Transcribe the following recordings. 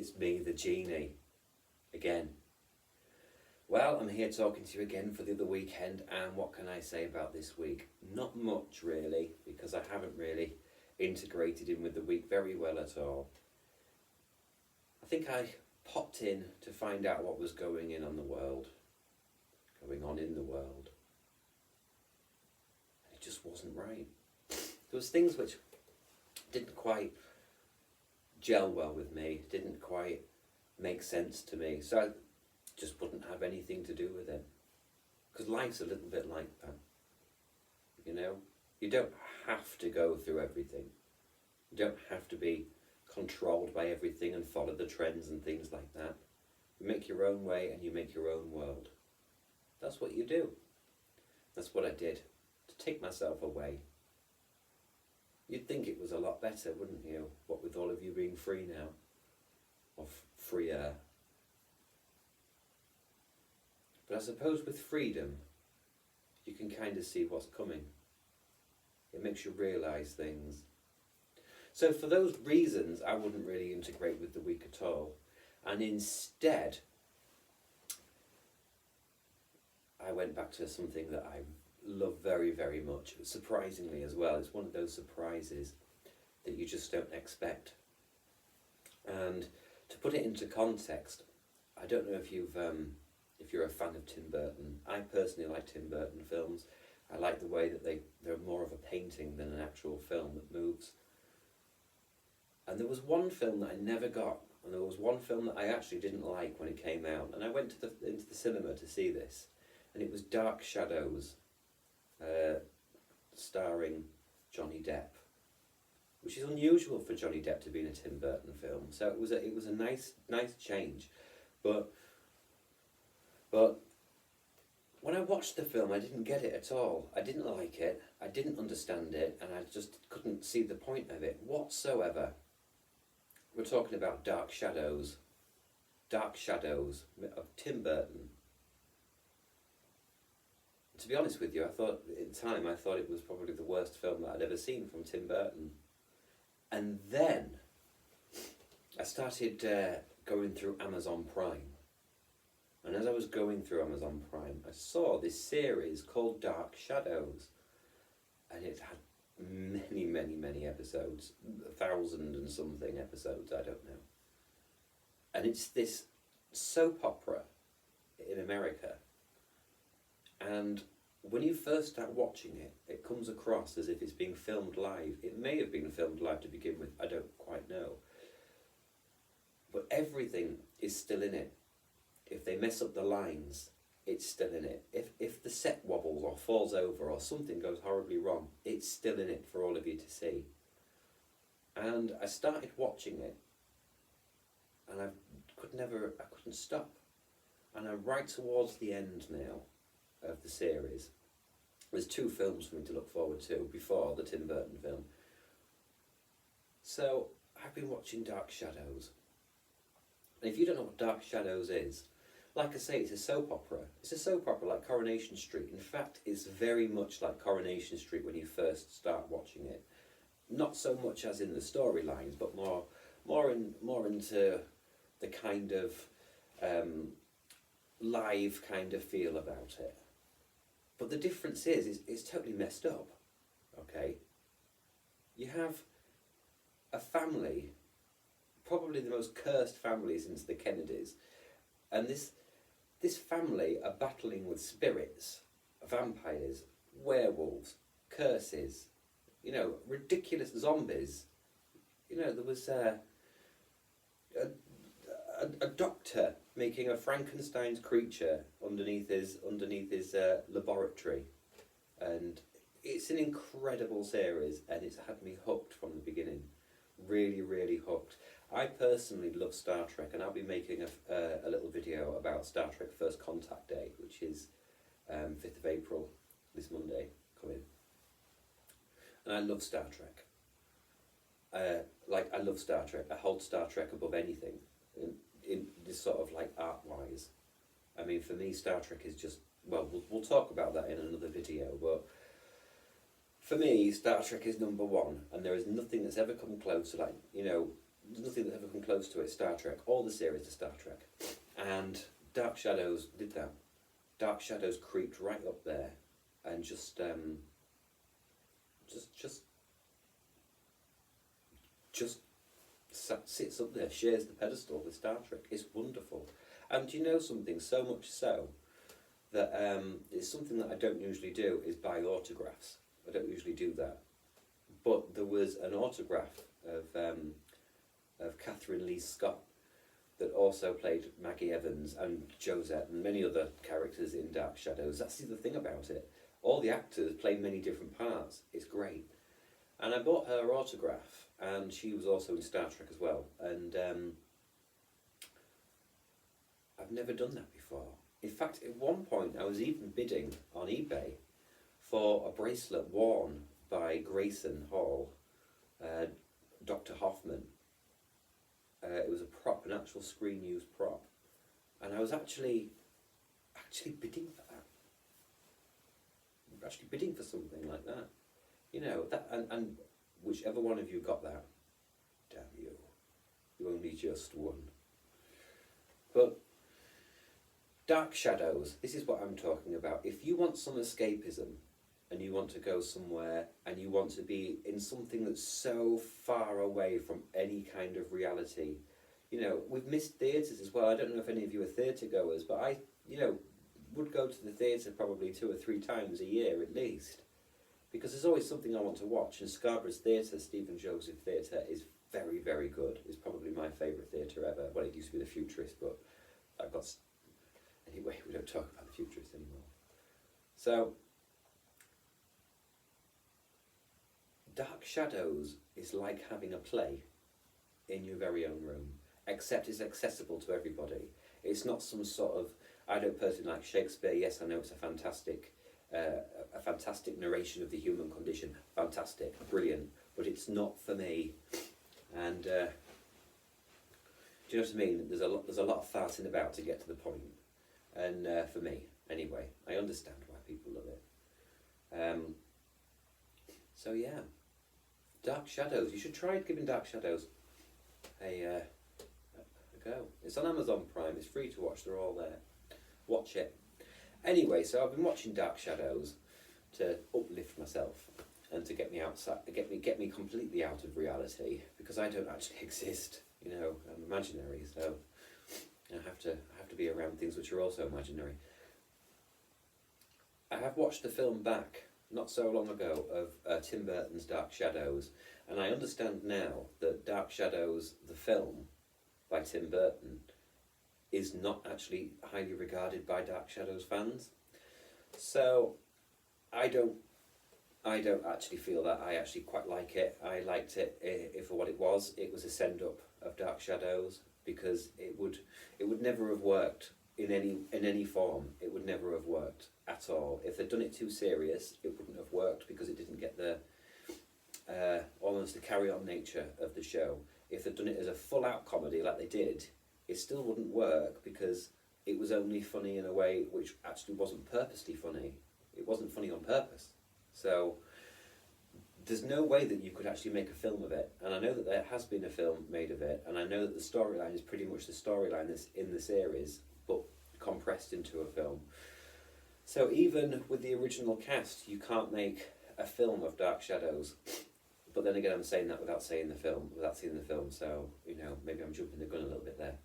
it's me, the Genie, again. Well, I'm here talking to you again for the other weekend, and what can I say about this week? Not much, really, because I haven't really integrated in with the week very well at all. I think I popped in to find out what was going on in the world. It just wasn't right. There was things which didn't quite gel well with me, didn't quite make sense to me, so I just wouldn't have anything to do with it. Because life's a little bit like that, you know? You don't have to go through everything. You don't have to be controlled by everything and follow the trends and things like that. You make your own way and you make your own world. That's what you do. That's what I did, to take myself away. You'd think it was a lot better, wouldn't you? What with all of you being free now, or freer. But I suppose with freedom, you can kind of see what's coming. It makes you realise things. So for those reasons, I wouldn't really integrate with the week at all. And instead, I went back to something that I love very, very much, surprisingly as well. It's one of those surprises that you just don't expect. And to put it into context, I don't know if you're a fan of Tim Burton. I personally like Tim Burton films. I like the way that they're more of a painting than an actual film that moves. And there was one film that I never got, and there was one film that I actually didn't like when it came out. And I went into the cinema to see this, and it was Dark Shadows, starring Johnny Depp, which is unusual for Johnny Depp to be in a Tim Burton film. So it was a nice change, but when I watched the film, I didn't get it at all. I didn't like it. I didn't understand it, and I just couldn't see the point of it whatsoever. We're talking about Dark Shadows of Tim Burton. To be honest with you, at the time I thought it was probably the worst film that I'd ever seen from Tim Burton. And then I started going through Amazon Prime. And as I was going through Amazon Prime, I saw this series called Dark Shadows. And it had many, many, many episodes, 1,000 and something episodes, I don't know. And it's this soap opera in America. And when you first start watching it, it comes across as if it's being filmed live. It may have been filmed live to begin with, I don't quite know. But everything is still in it. If they mess up the lines, it's still in it. If the set wobbles or falls over or something goes horribly wrong, it's still in it for all of you to see. And I started watching it, and I couldn't stop. And I'm right towards the end now of the series. There's 2 films for me to look forward to before the Tim Burton film. So I've been watching Dark Shadows. And if you don't know what Dark Shadows is, like I say, it's a soap opera. It's a soap opera like Coronation Street. In fact, it's very much like Coronation Street when you first start watching it. Not so much as in the storylines, but more into the kind of live kind of feel about it. But the difference is it's totally messed up, okay? You have a family, probably the most cursed family since the Kennedys, and this family are battling with spirits, vampires, werewolves, curses, ridiculous zombies. There was a doctor making a Frankenstein's creature underneath his laboratory, and it's an incredible series, and it's had me hooked from the beginning. Really, really hooked. I personally love Star Trek, and I'll be making a little video about Star Trek First Contact Day, which is 5th of April, this Monday coming. And I love Star Trek. I love Star Trek. I hold Star Trek above anything in this sort of like art-wise. I mean, for me, Star Trek is just, well, we'll talk about that in another video, but for me, Star Trek is number one, and there is nothing that's ever come close to, like, there's nothing that's ever come close to it. Star Trek, all the series of Star Trek, and Dark Shadows did that. Dark Shadows creeped right up there, and just sits up there, shares the pedestal with Star Trek. It's wonderful. And do you know something? So much so that it's something that I don't usually do, is buy autographs. I don't usually do that. But there was an autograph of Catherine Lee Scott that also played Maggie Evans and Josette and many other characters in Dark Shadows. That's the thing about it. All the actors play many different parts. It's great. And I bought her autograph, and she was also in Star Trek as well. And I've never done that before. In fact, at one point I was even bidding on eBay for a bracelet worn by Grayson Hall, Dr. Hoffman. It was a prop, an actual screen used prop. And I was actually bidding for that. Actually bidding for something like that. You know, that, and whichever one of you got that, damn you. You only just won. But Dark Shadows, this is what I'm talking about. If you want some escapism, and you want to go somewhere, and you want to be in something that's so far away from any kind of reality, you know, we've missed theatres as well. I don't know if any of you are theatre goers, but I, you know, would go to the theatre probably 2 or 3 times a year at least, because there's always something I want to watch. And Scarborough's Theatre, Stephen Joseph Theatre, is very, very good. It's probably my favourite theatre ever. Well, it used to be the Futurist, but I've got... Anyway, we don't talk about the Futurist anymore. So, Dark Shadows is like having a play in your very own room, except it's accessible to everybody. It's not some sort of... I don't personally like Shakespeare. Yes, I know it's a fantastic narration of the human condition. Fantastic, brilliant, but it's not for me. And do you know what I mean? There's a lot of farting about to get to the point. And for me, anyway, I understand why people love it. So yeah, Dark Shadows. You should try giving Dark Shadows a go. It's on Amazon Prime. It's free to watch. They're all there. Watch it. Anyway, so I've been watching Dark Shadows to uplift myself and to get me outside, get me completely out of reality, because I don't actually exist. You know, I'm imaginary, so I have to be around things which are also imaginary. I have watched the film back not so long ago of Tim Burton's Dark Shadows, and I understand now that Dark Shadows, the film by Tim Burton, is not actually highly regarded by Dark Shadows fans. So I don't actually feel that. I actually quite like it. I liked it for what it was. It was a send-up of Dark Shadows, because it would never have worked in any form. It would never have worked at all. If they'd done it too serious, it wouldn't have worked, because it didn't get the almost the carry-on nature of the show. If they'd done it as a full-out comedy like they did, it still wouldn't work, because it was only funny in a way which actually wasn't purposely funny. It wasn't funny on purpose. So there's no way that you could actually make a film of it. And I know that there has been a film made of it, and I know that the storyline is pretty much the storyline that's in the series, but compressed into a film. So even with the original cast, you can't make a film of Dark Shadows. But then again, I'm saying that without seeing the film, so, you know, maybe I'm jumping the gun a little bit there.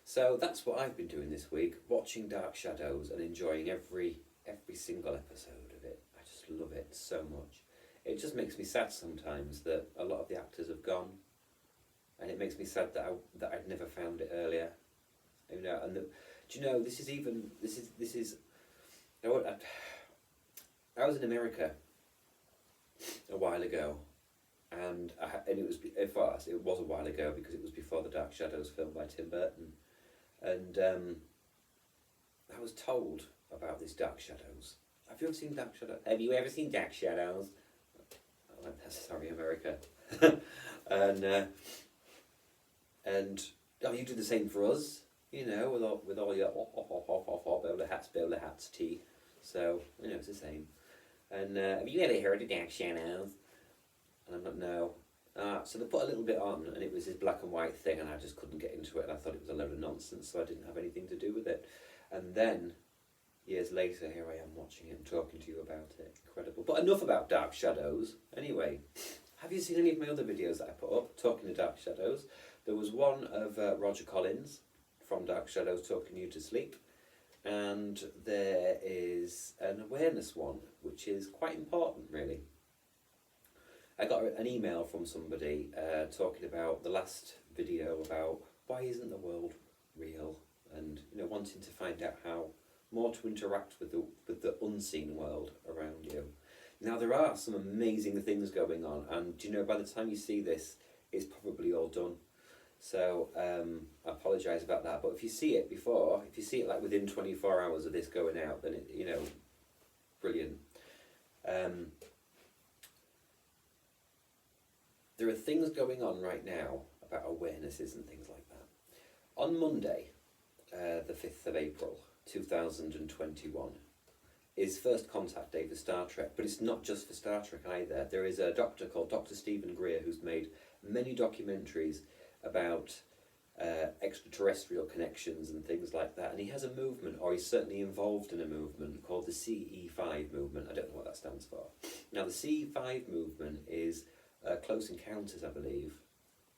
So that's what I've been doing this week, watching Dark Shadows and enjoying every single episode of it. I just love it so much. It just makes me sad sometimes that a lot of the actors have gone, and it makes me sad that I'd never found it earlier. You know, and do you know, this is. I was in America a while ago, and it was a while ago, because it was before the Dark Shadows film by Tim Burton, and I was told about this Dark Shadows. Have you ever seen Dark Shadows? Have you ever seen Dark Shadows? Oh, sorry, America. and oh, you do the same for us, you know, with all your bowler hats tea. So, you know, it's the same. And have you ever heard of Dark Shadows? And I'm like, no. So they put a little bit on, and it was this black and white thing, and I just couldn't get into it, and I thought it was a load of nonsense, so I didn't have anything to do with it. And then, years later, here I am watching it and talking to you about it. Incredible. But enough about Dark Shadows. Anyway, have you seen any of my other videos that I put up, talking to Dark Shadows? There was one of Roger Collins from Dark Shadows talking you to sleep, and there is an awareness one, which is quite important, really. I got an email from somebody talking about the last video about why isn't the world real, and wanting to find out how more to interact with the unseen world around you. Now there are some amazing things going on, and by the time you see this, it's probably all done. So I apologise about that, but if you see it before, if you see it like within 24 hours of this going out, then it, brilliant. There are things going on right now about awarenesses and things like that. On Monday, the 5th of April, 2021, is First Contact Day for Star Trek, but it's not just for Star Trek either. There is a doctor called Dr. Stephen Greer who's made many documentaries about extraterrestrial connections and things like that, and he has a movement, or he's certainly involved in a movement called the CE-5 movement. I don't know what that stands for. Now the CE-5 movement is Close Encounters, I believe,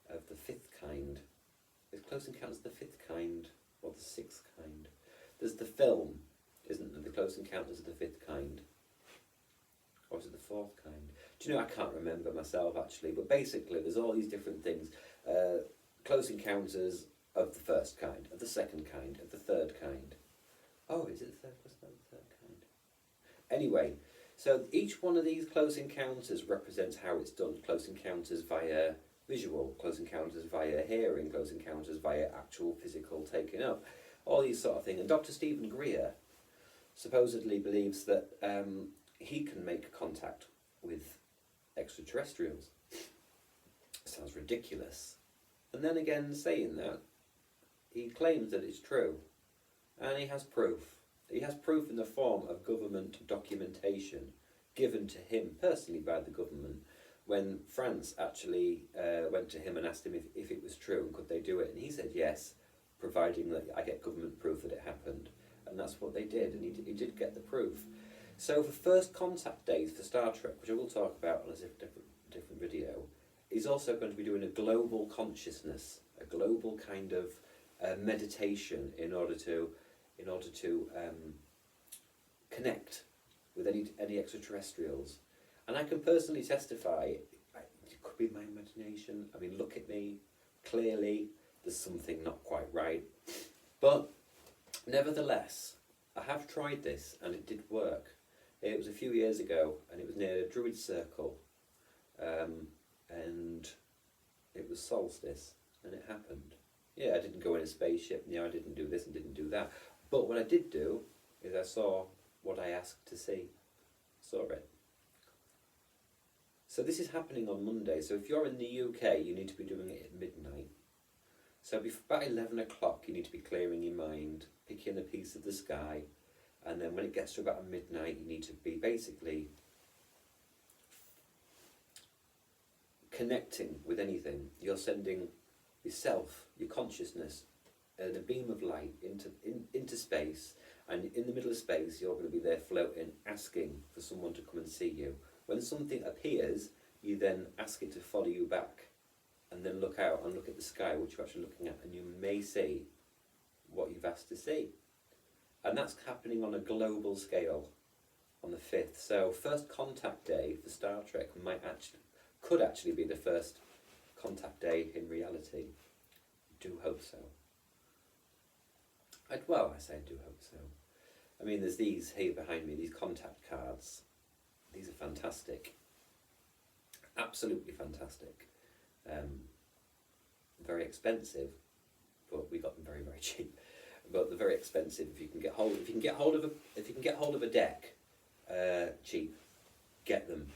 of the fifth kind. Is Close Encounters the fifth kind or the sixth kind? There's the film, isn't there? The Close Encounters of the Fifth Kind. Or is it the fourth kind? Do you know, I can't remember myself actually, but basically there's all these different things. Close Encounters of the first kind, of the second kind, of the third kind. Oh, is it the third? Was that the third kind? Anyway, so each one of these close encounters represents how it's done. Close encounters via visual, close encounters via hearing, close encounters via actual physical taking up, all these sort of things. And Dr. Stephen Greer supposedly believes that he can make contact with extraterrestrials. Sounds ridiculous. And then again, saying that, he claims that it's true. And he has proof. He has proof in the form of government documentation given to him personally by the government when France actually went to him and asked him if it was true and could they do it. And he said yes, providing that I get government proof that it happened. And that's what they did, and he did get the proof. So for First Contact Days for Star Trek, which I will talk about on a different video, he's also going to be doing a global consciousness, a global kind of meditation in order to connect with any extraterrestrials. And I can personally testify, it could be my imagination. I mean, look at me, clearly there's something not quite right. But nevertheless, I have tried this and it did work. It was a few years ago and it was near a Druid Circle, and it was solstice and it happened. Yeah, I didn't go in a spaceship, I didn't do this and didn't do that. But what I did do is I saw what I asked to see. Saw it. So this is happening on Monday. So if you're in the UK, you need to be doing it at midnight. So about 11 o'clock, you need to be clearing your mind, picking a piece of the sky, and then when it gets to about midnight, you need to be basically connecting with anything. You're sending yourself, your consciousness, and a beam of light into space, and in the middle of space, you're going to be there floating, asking for someone to come and see you. When something appears, you then ask it to follow you back, and then look out and look at the sky, which you're actually looking at, and you may see what you've asked to see. And that's happening on a global scale on the 5th. So First Contact Day for Star Trek could actually be the first contact day in reality. Do hope so. I do hope so. I mean, there's these here behind me, these contact cards. These are fantastic. Absolutely fantastic. Very expensive, but we got them very, very cheap. But they're very expensive. If you can get hold of a deck, cheap, get them.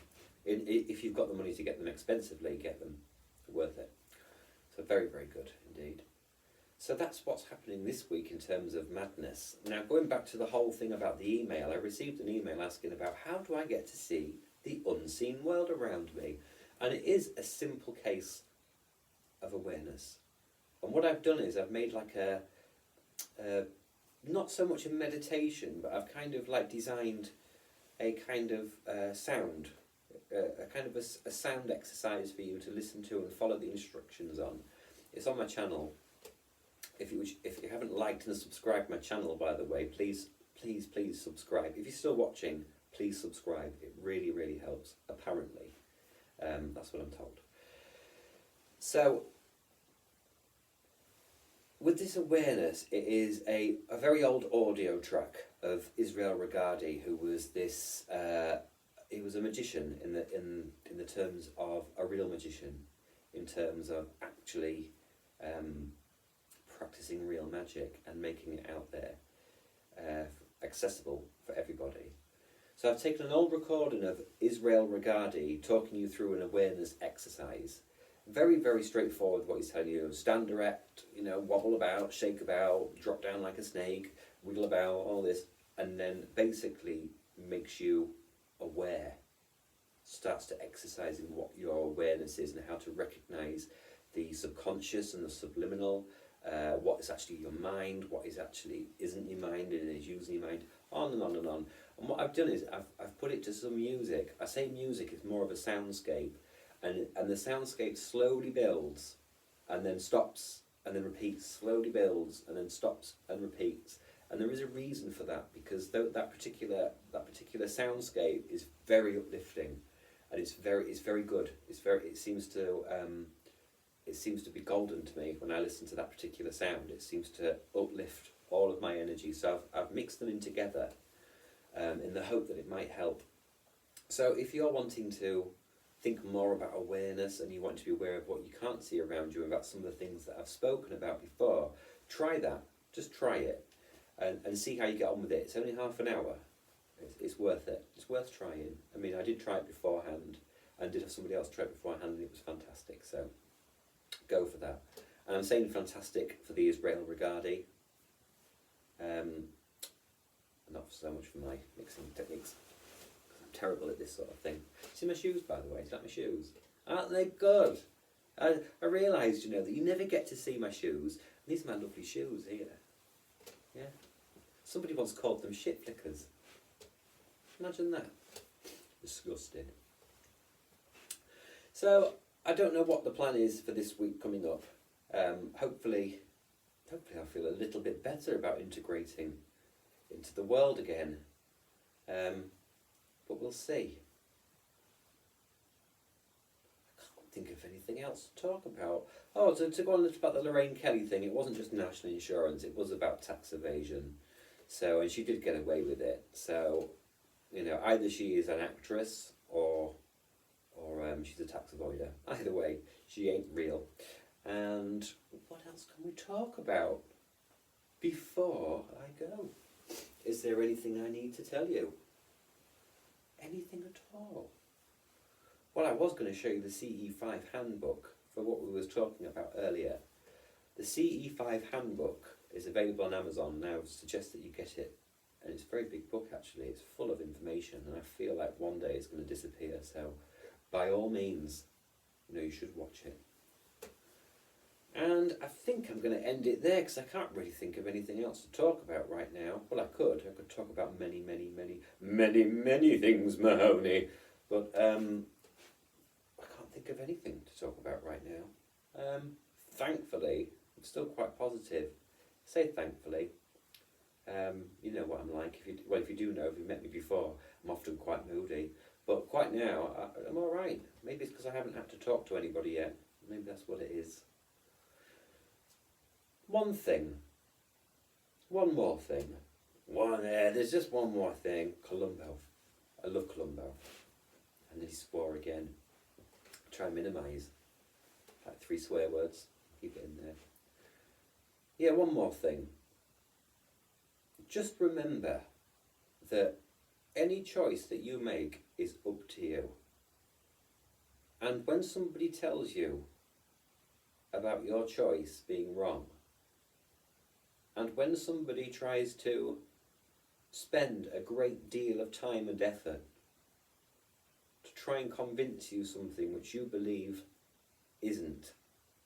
If you've got the money to get them expensively, get them. Worth it. So very, very good indeed. So that's what's happening this week in terms of madness. Now, going back to the whole thing about the email, I received an email asking about how do I get to see the unseen world around me. And it is a simple case of awareness. And what I've done is I've made like a not so much a meditation, but I've kind of like designed a kind of sound, a kind of a sound exercise for you to listen to and follow the instructions on. It's on my channel. If you haven't liked and subscribed my channel, by the way, please subscribe. If you're still watching, please subscribe. It really, really helps, apparently. That's what I'm told. So, with this awareness, it is a very old audio track of Israel Regardie, who was this. He was a magician in the terms of a real magician, in terms of actually practicing real magic and making it out there, accessible for everybody. So I've taken an old recording of Israel Regardie talking you through an awareness exercise. Very, very straightforward what he's telling you. Stand erect, wobble about, shake about, drop down like a snake, wiggle about, all this, and then basically makes you aware. Starts to exercise in what your awareness is and how to recognize the subconscious and the subliminal, what is actually your mind, what is actually isn't your mind and is using your mind, on and on and on. And what I've done is I've put it to some music. I say music is more of a soundscape, and the soundscape slowly builds and then stops and then repeats, slowly builds and then stops and repeats. And there is a reason for that, because that particular soundscape is very uplifting, and it's very good. It seems to be golden to me when I listen to that particular sound. It seems to uplift all of my energy. So I've mixed them in together in the hope that it might help. So if you're wanting to think more about awareness and you want to be aware of what you can't see around you, about some of the things that I've spoken about before, try that. Just try it and see how you get on with it. It's only half an hour. It's worth it. It's worth trying. I mean, I did try it beforehand and did have somebody else try it beforehand, and it was fantastic. So go for that. And I'm saying fantastic for the Israel Regardie. Not so much for my mixing techniques. I'm terrible at this sort of thing. See my shoes, by the way? Do you like my shoes? Aren't they good? I realised, that you never get to see my shoes. These are my lovely shoes here. Yeah. Somebody once called them shit flickers. Imagine that. Disgusting. So, I don't know what the plan is for this week coming up. Hopefully I'll feel a little bit better about integrating into the world again. But we'll see. I can't think of anything else to talk about. Oh, to go on a little about the Lorraine Kelly thing, it wasn't just national insurance, it was about tax evasion. So, and she did get away with it. So, either she is an actress or she's a tax avoider. Either way, she ain't real. And what else can we talk about before I go? Is there anything I need to tell you? Anything at all? Well, I was going to show you the CE-5 handbook for what we was talking about earlier. The CE-5 handbook is available on Amazon now. I would suggest that you get it. And it's a very big book, actually. It's full of information, and I feel like one day it's going to disappear. So, by all means, you should watch it. And I think I'm going to end it there, because I can't really think of anything else to talk about right now. Well, I could talk about many, many, many, many, many things, Mahoney. But I can't think of anything to talk about right now. Thankfully, I'm still quite positive. I say thankfully. You know what I'm like. If you do know, if you've met me before, I'm often quite moody. But quite now, I'm all right. Maybe it's because I haven't had to talk to anybody yet. Maybe that's what it is. One more thing. There's just one more thing. Columbo. I love Columbo. And then he swore again. Try and minimise. Like 3 swear words. Keep it in there. Yeah, one more thing. Just remember that any choice that you make is up to you. And when somebody tells you about your choice being wrong, and when somebody tries to spend a great deal of time and effort to try and convince you something which you believe isn't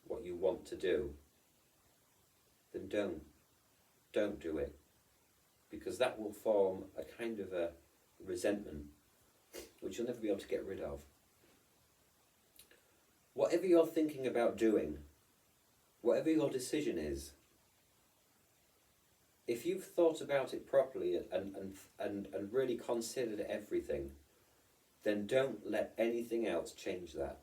what you want to do, then don't do it, because that will form a kind of a resentment which you'll never be able to get rid of. Whatever you're thinking about doing, whatever your decision is, if you've thought about it properly and really considered everything, then don't let anything else change that.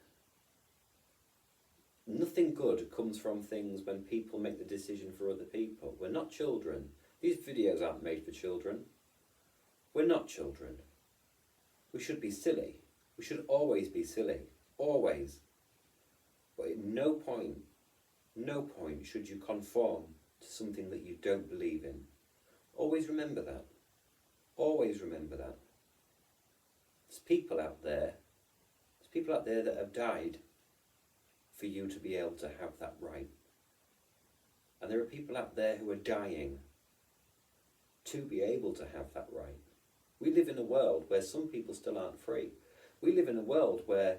Nothing good comes from things when people make the decision for other people. We're not children. These videos aren't made for children. We're not children. We should be silly. We should always be silly. Always. But at no point should you conform to something that you don't believe in. Always remember that. Always remember that. There's people out there that have died for you to be able to have that right. And there are people out there who are dying to be able to have that right. We live in a world where some people still aren't free. We live in a world where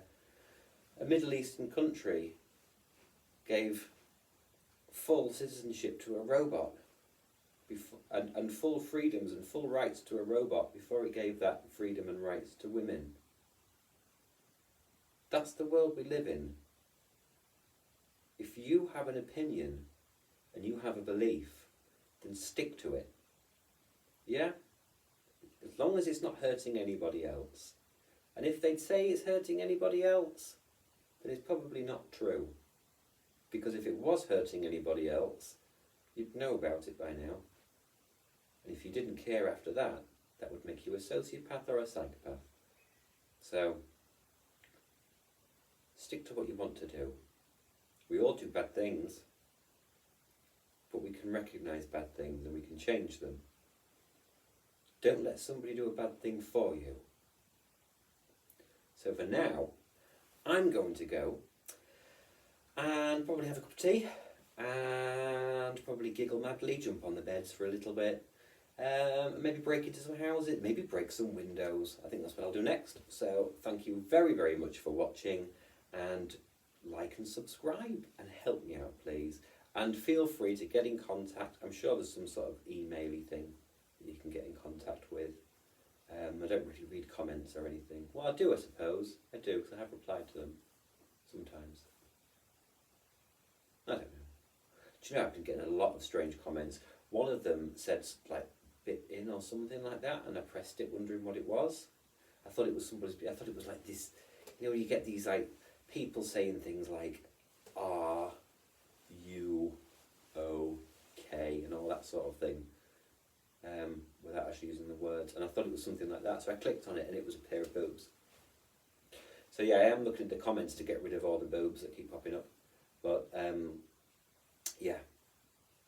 a Middle Eastern country gave full citizenship to a robot and full freedoms and full rights to a robot before it gave that freedom and rights to women. That's the world we live in. If you have an opinion and you have a belief, then stick to it. Yeah? As long as it's not hurting anybody else. And if they'd say it's hurting anybody else, then it's probably not true. Because if it was hurting anybody else, you'd know about it by now. And if you didn't care after that, that would make you a sociopath or a psychopath. So, stick to what you want to do. We all do bad things, but we can recognise bad things and we can change them. Don't let somebody do a bad thing for you. So for now, I'm going to go and probably have a cup of tea and probably giggle madly, jump on the beds for a little bit, maybe break into some houses, maybe break some windows. I think that's what I'll do next. So thank you very, very much for watching, and like and subscribe and help me out, please. And feel free to get in contact. I'm sure there's some sort of email-y thing that you can get in contact with. I don't really read comments or anything. Well, I do, I suppose. I do, because I have replied to them sometimes. I don't know. Do you know, I've been getting a lot of strange comments. One of them said, like, bit in or something like that, and I pressed it wondering what it was. I thought it was somebody's, I thought it was like this, you know, you get these, like, people saying things like, are you okay, and all that sort of thing, without actually using the words, and I thought it was something like that, so I clicked on it and it was a pair of boobs. So yeah, I am looking at the comments to get rid of all the boobs that keep popping up, but yeah,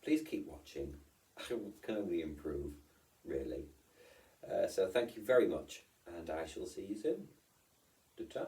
please keep watching. I can only improve, really. So thank you very much, and I shall see you soon. Ta-ta.